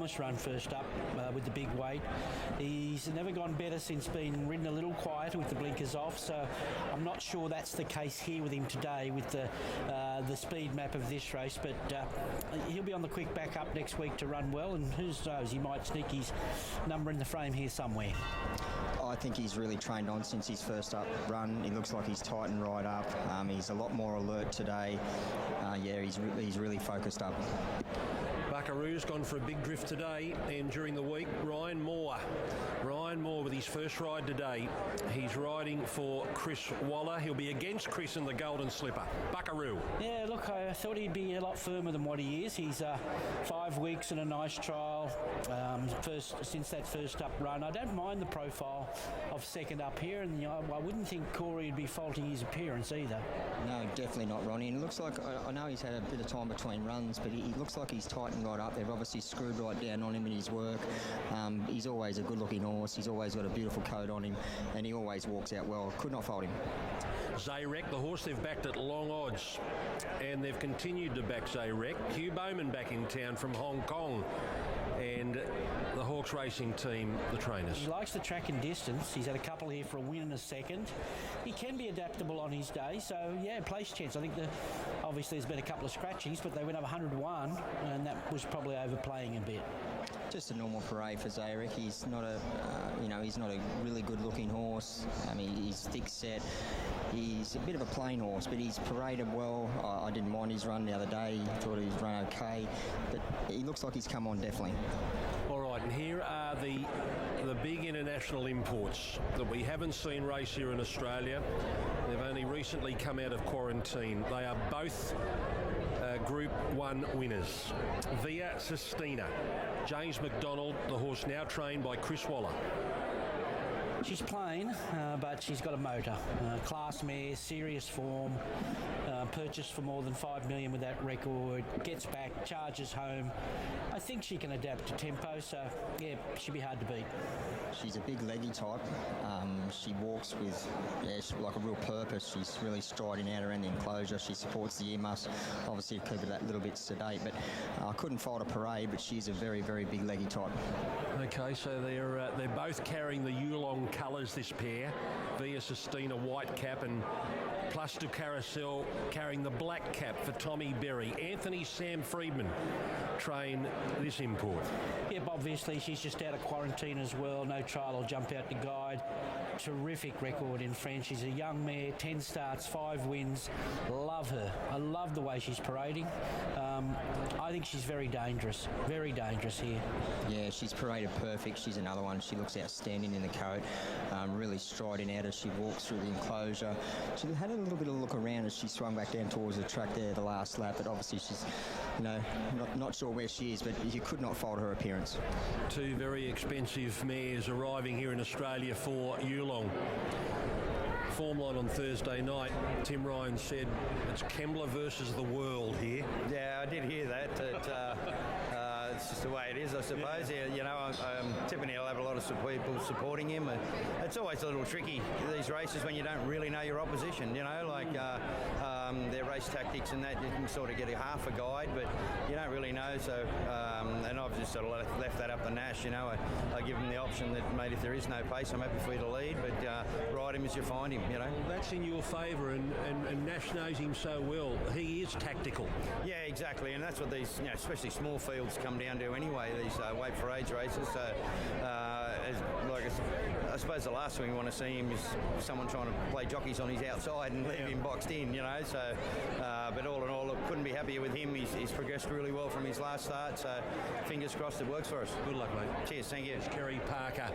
enormous run first up with the big weight. He's never gone better since being ridden a little quieter with the blinkers off, so I'm not sure that's the case here with him today with the speed map of this race, but he'll be on the quick back up next week to run well, and who knows, he might sneak his number in the frame here somewhere. I think he's really trained on since his first up run. He looks like he's tightened right up. He's a lot more alert today. He's really focused up. Buckaroo's gone for a big drift today, and during the week, Ryan Moore with his first ride today. He's riding for Chris Waller. He'll be against Chris in the Golden Slipper. Buckaroo. Yeah, look, I thought he'd be a lot firmer than what he is. He's 5 weeks in a nice trial since that first up run. I don't mind the profile of second up here, and I wouldn't think Corey would be faulting his appearance either. No, definitely not, Ronnie. And it looks like, I know he's had a bit of time between runs, but he looks like he's tightened right up. They've obviously screwed right down on him in his work. He's always a good-looking horse. He's always got a beautiful coat on him, and he always walks out well. Could not fault him. Zayrek, the horse they've backed at long odds, and they've continued to back Zayrek. Hugh Bowman back in town from Hong Kong, and the Hawks racing team, the trainers. He likes the track and distance. He's had a couple here for a win and a second. He can be adaptable on his day, so yeah, place chance. I think obviously there's been a couple of scratchings, but they went up 101, and that was probably overplaying a bit. Just a normal parade for Zayrek. He's not he's not a really good-looking horse. I mean, he's thick set. He's a bit of a plain horse, but he's paraded well. I didn't mind his run the other day. Thought he'd run okay, but he looks like he's come on definitely. All right, and here are the big international imports that we haven't seen race here in Australia. They've only recently come out of quarantine. They are both Group 1 winners. Via Sistina. James McDonald, the horse now trained by Chris Waller. She's plain, but she's got a motor. Class mare, serious form, purchased for more than $5 million with that record, gets back, charges home. I think she can adapt to tempo, so yeah, she'll be hard to beat. She's a big leggy type. She walks with like a real purpose. She's really striding out around the enclosure. She supports the ear muscle. Obviously, keep it that little bit sedate, but I couldn't fault a parade, but she's a very, very big leggy type. Okay, so they're both carrying the Yulong colours, this pair. Via Sistina white cap, and Plus du Carousel carrying the black cap for Tommy Berry. Anthony Sam Friedman train this import. Yep, obviously she's just out of quarantine as well. No trial or jump out to guide. Terrific record in French. She's a young mare, 10 starts, 5 wins. Love her. I love the way she's parading. I think she's very dangerous here. Yeah, she's paraded perfect. She's another one. She looks outstanding in the coat, really striding out as she walks through the enclosure. She had a little bit of a look around as she swung back down towards the track there the last lap, but obviously she's not sure where she is, but you could not fault her appearance. 2 very expensive mares arriving here in Australia for Yulong. Form line on Thursday night, Tim Ryan said it's Kembla versus the world here. Yeah, I did hear that. It's just the way it is, I suppose. Yeah, I'm tipping he'll have a lot of people supporting him. It's always a little tricky, these races, when you don't really know your opposition, their race tactics and that. You can sort of get half a guide, but you don't really know. So, and I've just sort of left that up to Nash. I give him the option that, mate, if there is no pace, I'm happy for you to lead, but ride him as you find him. That's in your favour, and Nash knows him so well. He is tactical. Yeah, exactly, and that's what these, especially small fields, come down to anyway. These weight for age races. So, I suppose the last thing we want to see him is someone trying to play jockeys on his outside and leave him boxed in. So, but all in all, look, couldn't be happier with him. He's progressed really well from his last start. So, fingers crossed it works for us. Good luck, mate. Cheers, thank you. It's Kerry Parker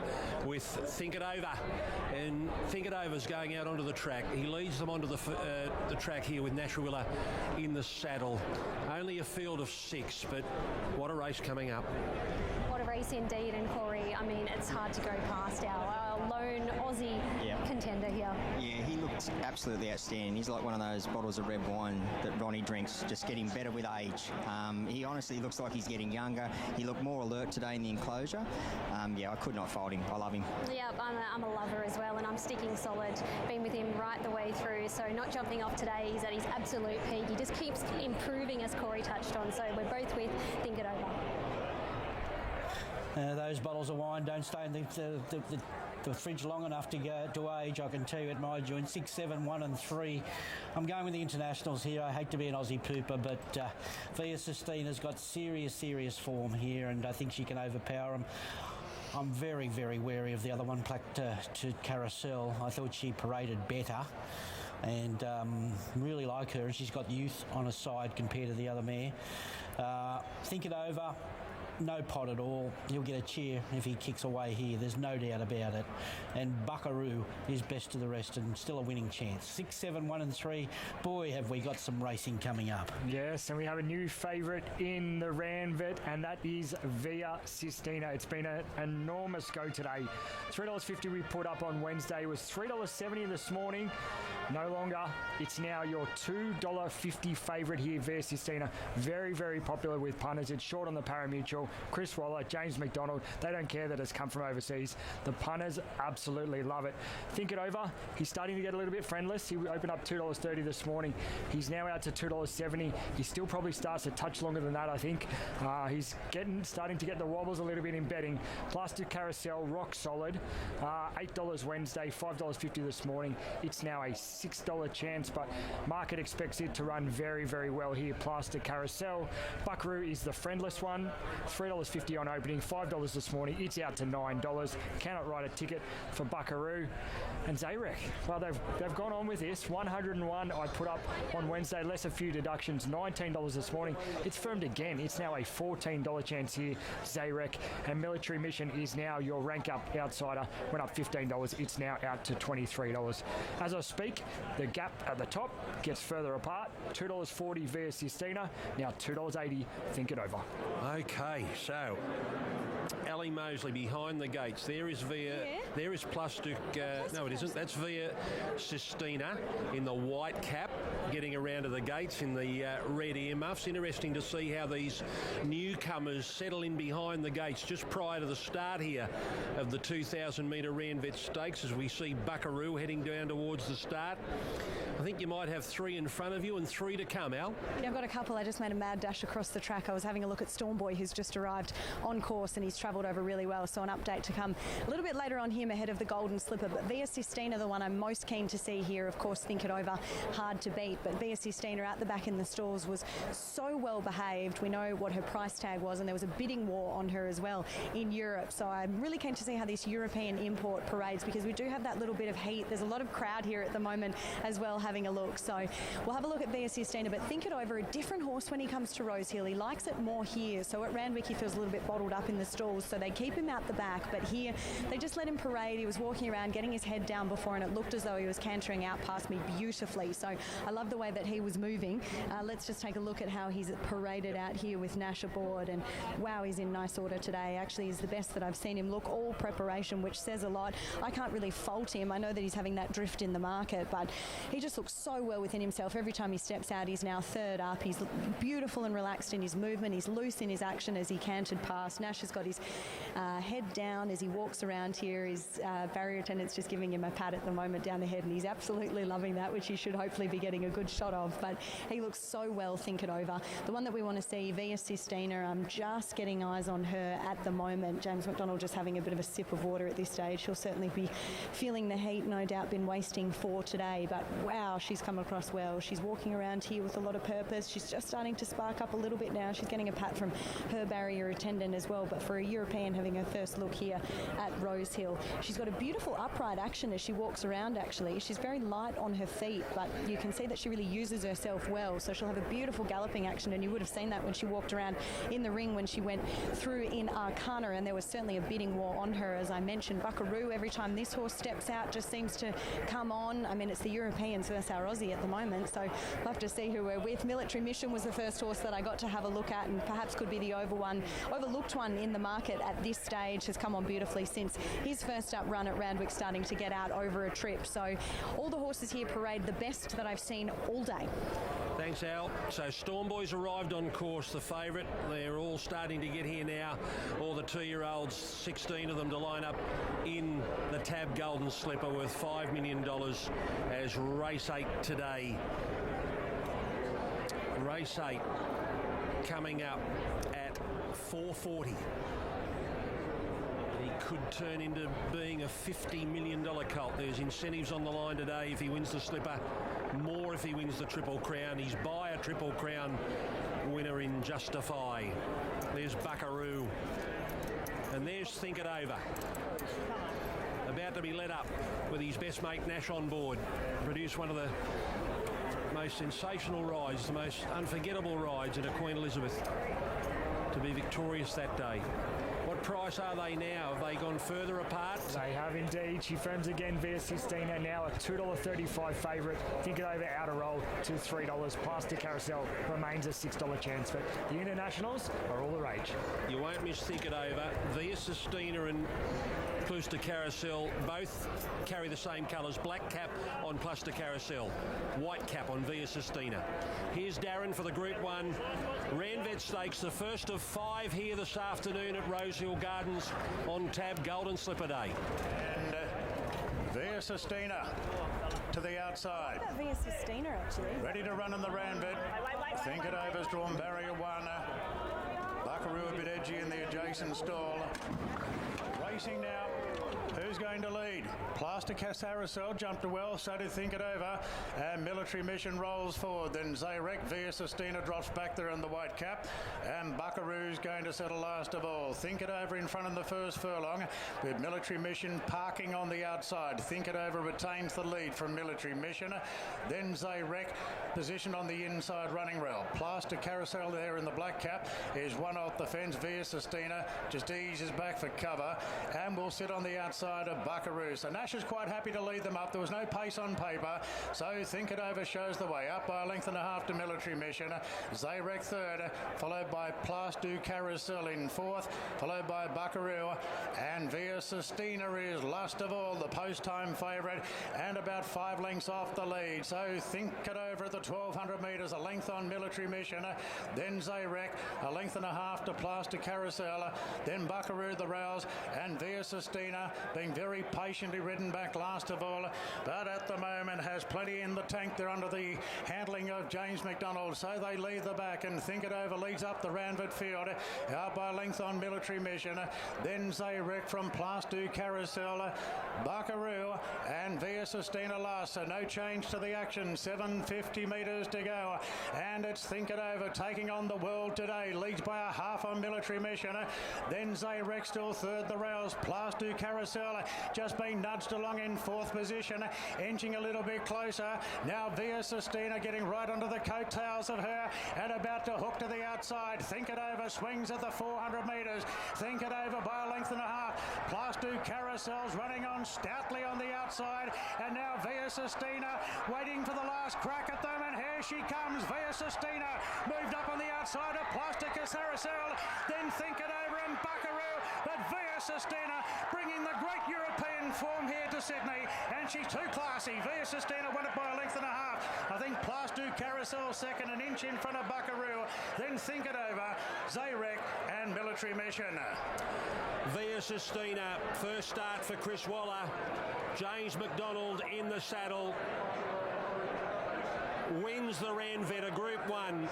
with Think It Over, and Think It Over's going out onto the track. He leads them onto the track here with Nashawilla in the saddle. Only a field of 6, but what a race coming up. What a race indeed, and Corey, I mean, it's hard to go past our lone Aussie contender here. Yeah, he looked absolutely outstanding. He's like one of those bottles of red wine that Ronnie drinks, just getting better with age. He honestly looks like he's getting younger. He looked more alert today in the enclosure. I could not fault him. I love him. Yeah, I'm a lover as well, and I'm sticking solid. Been with him right the way through, so not jumping off today. He's at his absolute peak. He just keeps improving, as Corey touched on, so we're both with Think It Over. Those bottles of wine don't stay in the fridge long enough to go to age, I can tell you, at my joint. 6, 7, 1 and 3. I'm going with the internationals here. I hate to be an Aussie pooper, but Via Sistina's got serious form here, and I think she can overpower them. I'm very wary of the other one, Plaque to Carousel. I thought she paraded better, and really like her, and she's got youth on her side compared to the other mare. Think it over. No pot at all. He'll get a cheer if he kicks away here. There's no doubt about it. And Buckaroo is best of the rest and still a winning chance. 6, 7, 1 and 3. Boy, have we got some racing coming up. Yes, and we have a new favourite in the Ranvet, and that is Via Sistina. It's been an enormous go today. $3.50 we put up on Wednesday. It was $3.70 this morning. No longer. It's now your $2.50 favourite here, Via Sistina. Very popular with punters. It's short on the pari-mutual. Chris Waller, James McDonald, they don't care that it's come from overseas. The punters absolutely love it. Think it over. He's starting to get a little bit friendless. He opened up $2.30 this morning. He's now out to $2.70. He still probably starts a touch longer than that, I think. He's starting to get the wobbles a little bit in betting. Plastic Carousel, rock solid. $8 Wednesday, $5.50 this morning. It's now a $6 chance, but market expects it to run very well here. Plastic Carousel. Buckaroo is the friendless one. $3.50 on opening, $5 this morning. It's out to $9. Cannot write a ticket for Buckaroo. And Zarek, well, they've gone on with this. 101 I put up on Wednesday, less a few deductions, $19 this morning. It's firmed again. It's now a $14 chance here, Zarek. And Military Mission is now your rank up outsider. Went up $15. It's now out to $23. As I speak, the gap at the top gets further apart. $2.40 Via Sistina, now $2.80. Think it over. Okay, so Ali Mosley behind the gates. There is Via. Yeah. There is Plastic. No, it isn't. That's Via Sistina in the white cap, getting around to the gates in the red earmuffs. Interesting to see how these newcomers settle in behind the gates just prior to the start here of the 2,000 metre Ranvet Stakes, as we see Buckaroo heading down towards the start. I think you might have 3 in front of you and 3 to come, Al. Yeah, I've got a couple. I just made a mad dash across the track. I was having a look at Stormboy, who's just arrived on course, and he's travelled over really well. So an update to come a little bit later on him ahead of the Golden Slipper. But Via Sistina, the one I'm most keen to see here, of course, Think It Over, hard to beat. But Via Sistina out the back in the stalls was so well behaved. We know what her price tag was, and there was a bidding war on her as well in Europe. So I'm really keen to see how this European import parades, because we do have that little bit of heat. There's a lot of crowd here at the moment as well, having a look. So we'll have a look at Via Sistina, but Think It Over, a different horse when he comes to Rosehill. He likes it more here. So at Randwick, he feels a little bit bottled up in the stalls, so they keep him out the back. But here, they just let him parade. He was walking around, getting his head down before, and it looked as though he was cantering out past me beautifully. So I love the way that he was moving. Let's just take a look at how he's paraded out here with Nash aboard. And wow, he's in nice order today. Actually, he's the best that I've seen him look, all preparation, which says a lot. I can't really fault him. I know that he's having that drift in the market, but he just looks so well within himself. Every time he steps out, he's now third up. He's beautiful and relaxed in his movement. He's loose in his action as he cantered past. Nash has got his head down as he walks around here. His barrier attendant's just giving him a pat at the moment down the head, and he's absolutely loving that, which he should hopefully be getting a good shot of. But he looks so well, Think It Over. The one that we want to see, Via Sistina, I'm just getting eyes on her at the moment. James McDonald just having a bit of a sip of water at this stage. She'll certainly be feeling the heat, no doubt been wasting 4 today, but wow, she's come across well. She's walking around here with a lot of purpose. She's just starting to spark up a little bit now. She's getting a pat from her barrier attendant as well, but for a European having her first look here at Rosehill, she's got a beautiful upright action as she walks around. Actually, she's very light on her feet, but you can see that she really uses herself well, so she'll have a beautiful galloping action, and you would have seen that when she walked around in the ring when she went through in Arcana, and there was certainly a bidding war on her. As I mentioned, Buckaroo, every time this horse steps out, just seems to come on. I mean, it's the Europeans versus our Aussie at the moment, so we'll have to see who we're with. Military Mission was the first horse that I got to have a look at, and perhaps could be the overlooked one in the market at this stage. Has come on beautifully since his first up run at Randwick, starting to get out over a trip. So all the horses here parade the best that I've seen all day. Thanks, Al. So Stormboy's arrived on course, the favourite. They're all starting to get here now. All the 2-year-olds, 16 of them to line up in the Tab Golden Slipper worth $5 million as race 8 today. Race 8 coming up at 4:40. could turn into being a $50 million colt. There's incentives on the line today if he wins the Slipper, more if he wins the Triple Crown. He's by a Triple Crown winner in Justify. There's Buckaroo. And there's Think It Over. About to be led up with his best mate Nash on board. Produced one of the most sensational rides, the most unforgettable rides in a Queen Elizabeth to be victorious that day. What price are they now? Have they gone further apart? They have indeed. She firms again via Sistina, now a $2.35 favourite. Think It Over out a roll to $3. Plastic Carousel remains a $6 chance, but the internationals are all the rage. You won't miss Think It Over. Via Sistina and Plastic Carousel both carry the same colours. Black cap on Plastic Carousel, white cap on Via Sistina. Here's Darren for the Group 1 Ranvet Stakes, the first of 5 here this afternoon at Rosehill Gardens on tab Golden Slipper Day. And Via Sistina to the outside. What about Via Sistina, actually? Ready to run in the Ranvet. Think It Over's drawn barrier 1. Buckaroo a bit edgy in the adjacent stall. Racing now. Who's going to lead? Plastic Carousel jumped well, so did Think It Over. And Military Mission rolls forward. Then Zayrek Via Sistina drops back there in the white cap. And Buckaroo's going to settle last of all. Think It Over in front in the first furlong, with Military Mission parking on the outside. Think It Over retains the lead from Military Mission. Then Zayrek positioned on the inside running rail. Plastic Carousel there in the black cap is one off the fence. Via Sistina just eases back for cover and will sit on the outside of Buckaroo. So Nash is quite happy to lead them up. There was no pace on paper, so Think It Over shows the way. Up by a length and a half to Military Mission. Zayrek third, followed by Plastic Carousel in fourth, followed by Buckaroo, and Via Sistina is last of all, the post-time favourite, and about 5 lengths off the lead. So Think It Over at the 1,200 metres, a length on Military Mission, then Zayrek, a length and a half to Plastic Carousel, then Buckaroo the rouse, and Via Sistina being very patiently ridden back last of all, but at the moment has plenty in the tank. They're under the handling of James McDonald, so they leave the back, and Think It Over leads up the Ranvet field, out by a length on Military Mission, then Zayrek from Plastic Carousel, Buckaroo, and Via Sistina last, so no change to the action. 750 metres to go, and it's Think It Over taking on the world today, leads by a half on Military Mission, then Zayrek still third, the rails. Plastic Carousel just being nudged along in fourth position, inching a little bit closer. Now Via Sistina getting right under the coattails of her and about to hook to the outside. Think It Over swings at the 400 metres. Think It Over by a length and a half. Plastic Carousel's running on stoutly on the outside, and now Via Sistina waiting for the last crack at them, and here she comes. Via Sistina moved up on the outside of Plastic Carousel, then Think It Over and Buckaroo, but Via Sistina bringing the great European form here to Sydney, and she's too classy. Via Sistina won it by a length and a half. I think Plastic Carousel second, an inch in front of Buckaroo, then Think It Over, Zayrek and Military Mission. Via Sistina, first start for Chris Waller. James McDonald in the saddle. Wins the Ranvet, a Group 1.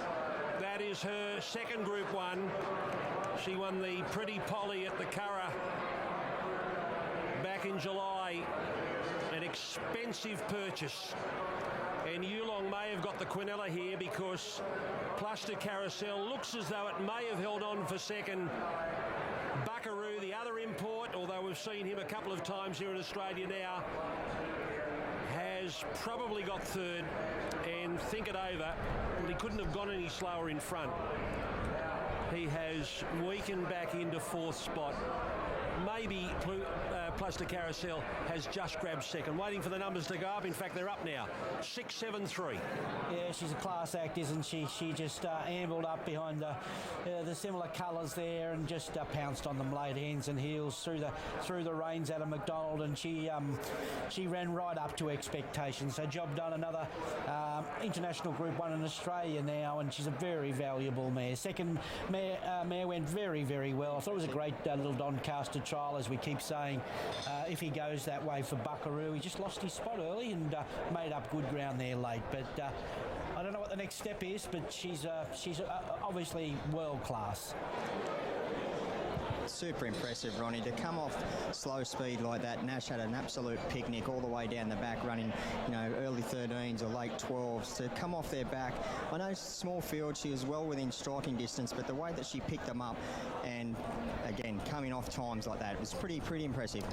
That is her second Group 1. She won the Pretty Polly at the Curragh back in July. An expensive purchase. And Yulong may have got the Quinella here because Plastic Carousel looks as though it may have held on for second. Buckaroo, the other import, although we've seen him a couple of times here in Australia now, has probably got third, and Think It Over, well, he couldn't have gone any slower in front. He has weakened back into fourth spot. Maybe Plastic Carousel has just grabbed second, waiting for the numbers to go up. In fact, they're up now, 6, 7, 3. Yeah, she's a class act, isn't she? She just ambled up behind the similar colours there and just pounced on them late hands and heels through the reins out of McDonald, and she ran right up to expectations. So job done. Another international Group 1 in Australia now, and she's a very valuable mare. Second mare went very, very well. I thought it was a great little Doncaster trial, as we keep saying. If he goes that way for Buckaroo, he just lost his spot early and made up good ground there late. But I don't know what the next step is, but she's obviously world class. super impressive, Ronnie. To come off slow speed like that, Nash had an absolute picnic all the way down the back, running, early 13s or late 12s. To come off their back, I know small field, she was well within striking distance, but the way that she picked them up and, again, coming off times like that, it was pretty impressive.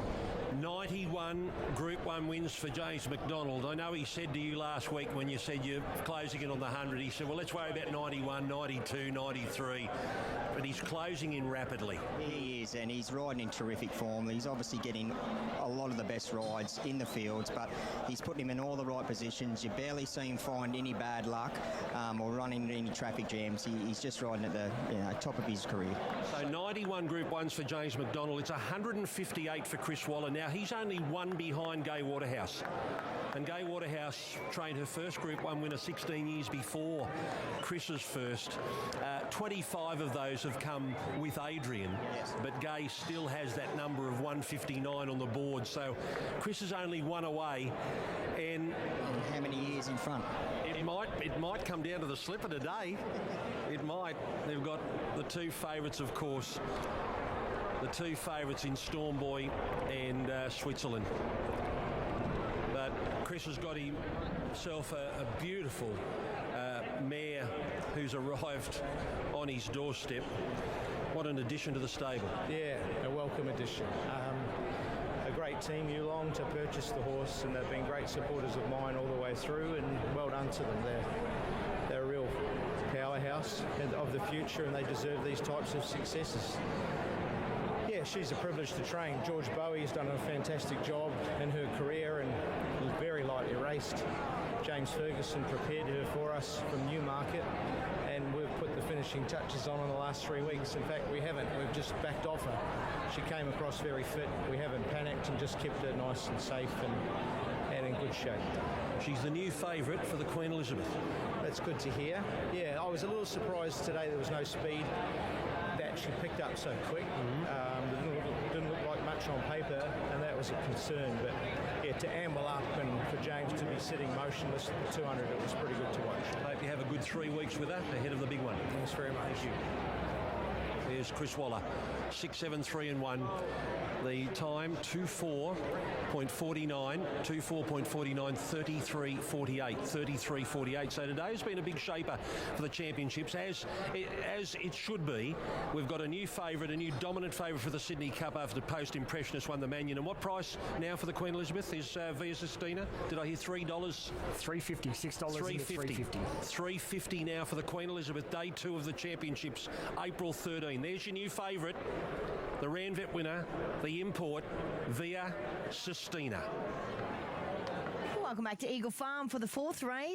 91 Group 1 wins for James McDonald. I know he said to you last week when you said you're closing in on the 100, he said, well, let's worry about 91, 92, 93. But he's closing in rapidly. He is, and he's riding in terrific form. He's obviously getting a lot of the best rides in the fields, but he's putting him in all the right positions. You barely see him find any bad luck or run into any traffic jams. He's just riding at the top of his career. So 91 Group 1s for James McDonald. It's 158 for Chris Waller. Now, he's only one behind Gai Waterhouse. And Gai Waterhouse trained her first Group 1 winner 16 years before Chris's first. 25 of those have come with Adrian, but Gai still has that number of 159 on the board. So Chris is only one away. And how many years in front? It might come down to the slipper today. It might. They've got the two favourites, of course. The two favourites in Stormboy and Switzerland. But Chris has got himself a beautiful mare who's arrived on his doorstep. What an addition to the stable. Yeah, a welcome addition. A great team, Yulong, to purchase the horse, and they've been great supporters of mine all the way through, and well done to them. They're a real powerhouse of the future, and they deserve these types of successes. Yeah, she's a privilege to train. George Bowie has done a fantastic job in her career and very lightly raced. James Ferguson prepared her for us from Newmarket, and we've put the finishing touches on in the last 3 weeks. In fact, we haven't. We've just backed off her. She came across very fit. We haven't panicked and just kept her nice and safe and in good shape. She's the new favourite for the Queen Elizabeth. That's good to hear. Yeah, I was a little surprised today there was no speed that she picked up so quick. Didn't look like much on paper, and that was a concern. But yeah, to amble up and for James to be sitting motionless at the 200, it was pretty good to watch. I hope you have a good 3 weeks with her ahead of the big one. Thanks very much. Thank you. There's Chris Waller, 6-7-3-1. The time 24.49, 33.48. 33.48. So today's been a big shaper for the championships, as it should be. We've got a new favourite, a new dominant favourite for the Sydney Cup after Post Impressionist won the Manion. And what price now for the Queen Elizabeth is Via Sistina? Did I hear $3? $3.50, $6 $3.50. $3.50 now for the Queen Elizabeth. Day 2 of the championships, April 13. There's your new favourite, the Ranvet winner, the import, Via Sistina. Welcome back to Eagle Farm for the 4th race.